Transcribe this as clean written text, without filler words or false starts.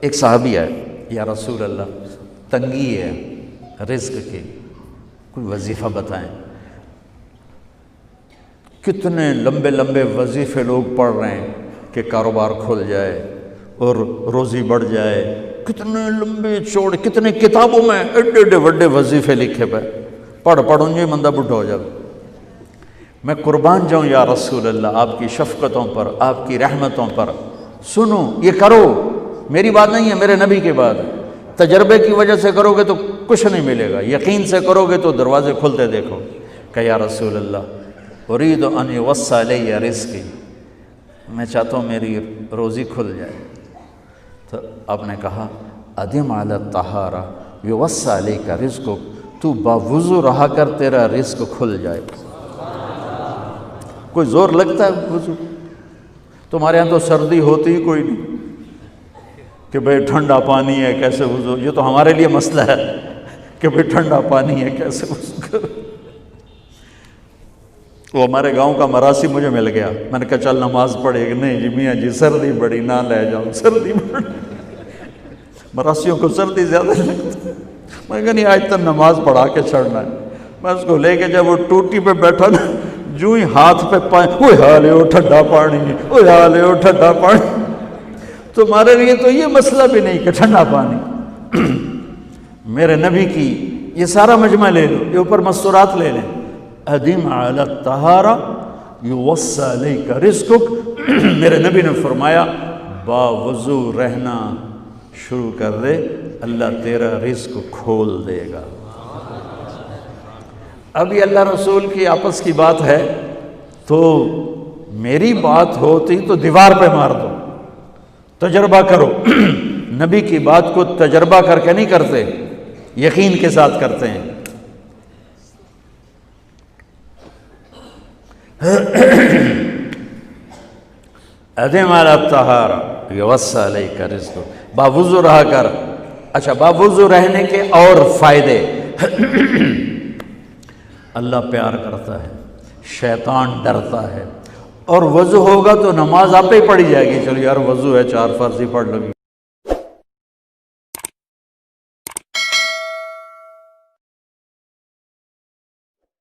ایک صحابی ہے، یا رسول اللہ تنگی ہے رزق کی، کوئی وظیفہ بتائیں۔ کتنے لمبے لمبے وظیفے لوگ پڑھ رہے ہیں کہ کاروبار کھل جائے اور روزی بڑھ جائے، کتنے لمبے چوڑے، کتنے کتابوں میں ایڈے ایڈے بڑے وظیفے لکھے پہ، پڑھوں جو بندہ بڈھا ہو جائے۔ میں قربان جاؤں یا رسول اللہ آپ کی شفقتوں پر، آپ کی رحمتوں پر، سنو یہ کرو، میری بات نہیں ہے، میرے نبی کی بات ہے۔ تجربے کی وجہ سے کرو گے تو کچھ نہیں ملے گا، یقین سے کرو گے تو دروازے کھلتے دیکھو۔ کہ یا رسول اللہ ارید ان یوسع علی رزقی، میں چاہتا ہوں میری روزی کھل جائے۔ تو آپ نے کہا ادم علی الطہارہ یوسع علیک رزقک، تو باوضو رہا کر تیرا رزق کھل جائے۔ کوئی زور لگتا ہے وضو؟ تمہارے ہاں تو سردی ہوتی ہی کوئی نہیں کہ بھئی ٹھنڈا پانی ہے کیسے وضو، یہ تو ہمارے لیے مسئلہ ہے کہ بھئی ٹھنڈا پانی ہے کیسے وضو کرو۔ وہ ہمارے گاؤں کا مراسی مجھے مل گیا، میں نے کہا چل نماز پڑھے گی، نہیں جی میاں جی سردی بڑی نہ لے جاؤ، سردی بڑی، مراسیوں کو سردی زیادہ لگتی ہے۔ میں نے کہا نہیں آج تک نماز پڑھا کے چھڑنا ہے۔ میں اس کو لے کے جب وہ ٹوٹی پہ بیٹھا نا، جو ہی ہاتھ پہ پائیں، اوہ حالے ہو ٹھنڈا پانی، اوہ حالے ہو ٹھنڈا پانی۔ تمہارے لیے تو یہ مسئلہ بھی نہیں کہ ٹھنڈا پانی، میرے نبی کی یہ سارا مجمع لے لو، یہ اوپر مستورات لے لیں۔ ادم علی الطہارہ یوسع علیک رزقک، میرے نبی نے فرمایا باوضو رہنا شروع کر دے، اللہ تیرا رزق کھول دے گا۔ اب یہ اللہ رسول کی آپس کی بات ہے تو میری بات ہوتی تو دیوار پہ مار دو، تجربہ کرو۔ نبی کی بات کو تجربہ کر کے نہیں کرتے، یقین کے ساتھ کرتے ہیں۔ ادم علی الطہارہ یوسع علیک رزقک، باوضو رہا کر۔ اچھا باوضو رہنے کے اور فائدے، اللہ پیار کرتا ہے، شیطان ڈرتا ہے، اور وضو ہوگا تو نماز آپ ہی پڑھی جائے گی، چلو یار وضو ہے 4 فرض ہی پڑھ لو گی۔